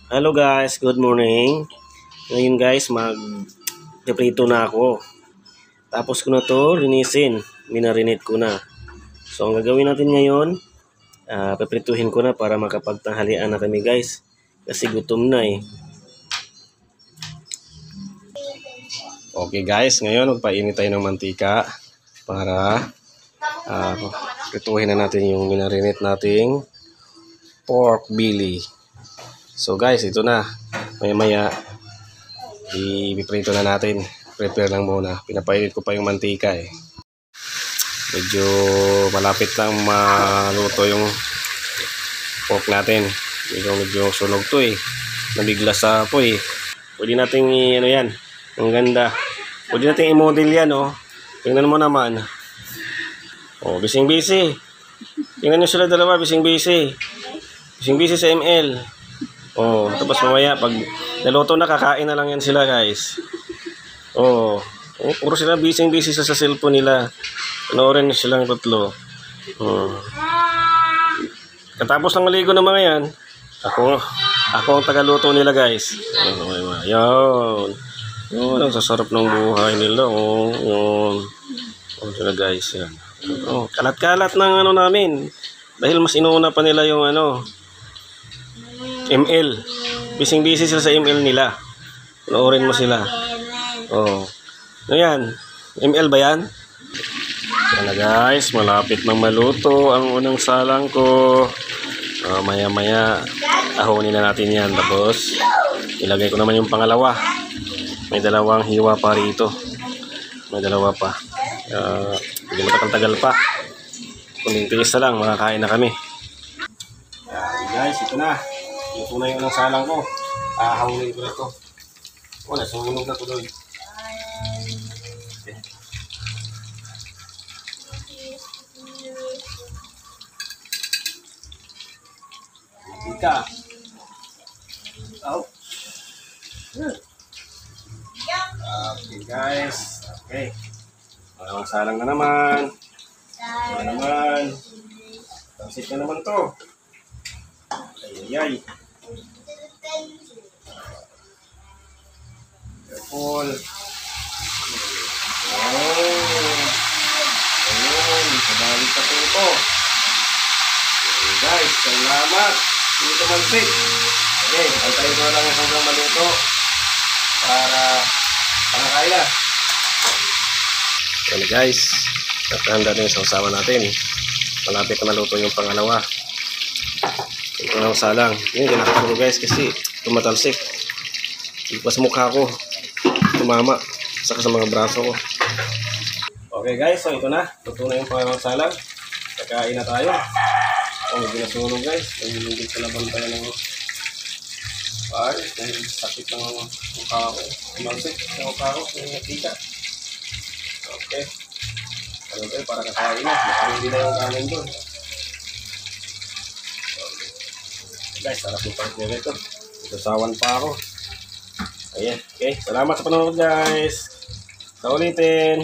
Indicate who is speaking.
Speaker 1: Hello guys, good morning. Ngayon guys, mag-prito na ako. Tapos ko na to linisin, minarinate ko na. So ang gagawin natin ngayon, paprituhin ko na para makapagtanghalian na kami guys. Kasi gutom na eh. Okay guys, ngayon magpainit tayo ng mantika para prituhin na natin yung minarinate nating pork belly. So guys, ito na. Maya-maya ipiprito na natin. Prepare lang muna. Pinapainit ko pa yung mantika eh. Medyo malapit lang maluto yung pork natin. Medyo sunog to eh. Nabigla sa apoy eh. Pwede natin ano yan. Ang ganda. Pwede natin i-model yan oh. Tingnan mo naman. Oh, bising-busy. Tingnan nyo sila dalawa, bising-busy. Bising-busy sa ML. Oh, tapos mamaya pag naluto na, kakain na lang yan sila guys. Oh, puro sila busy sa cellphone nila. Panoorin silang tatlo. Katapos lang maligo ng mga yan, ako ang tagaluto nila guys. Yan. Yun, ang sasarap ng buhay nila. Yun. Sila guys. Yan. Kalat-kalat ng ano namin. Dahil mas inuuna pa nila yung ML. Busy sila sa ML nila. Panoorin mo sila. Oh. Ano yan? ML ba yan? Yan na guys. Malapit nang maluto ang unang salang ko. Maya-maya ahonin na natin yan. Tapos ilagay ko naman yung pangalawa. May dalawang hiwa pa rito. May dalawa pa. Hindi matagal-tagal pa. Kuning tiis na lang. Makakain na kami. Guys, ito na. Ito na yung unang salang ko. Hawlin ko na ito. Nasunog na ito doon. Okay. Ika. Okay guys. Okay. Unang salang na naman. Tansit na naman to. Ayayay. Careful. Ayun. Sabalik pa ito. Okay guys, salamat. Dito mansik. Okay, antayin ko lang hanggang maluto para pangakain na. Okay guys, natanda na yung sausawan natin. Malapit na maluto yung pangalawa. Ito na ang salang. Yun, ginakita ko guys kasi tumatalsik. Ipas mukha ko. Tumama. Saka sa mga braso ko. Okay guys, so ito na. Luto na yung pangalawang salang. Kakain na tayo. Medyo nasunog guys. Hindi ko laban tayo ng dahil sakit ng mukha ko. Tumalsik ng mukha ko. Yung natika. Okay. Ano tayo para kakain na. Makarindi na yung kanin doon. Guys, sarap yung partner nito. Itusawan pa ako. Ayan. Okay. Salamat sa panonood guys. Sa ulitin.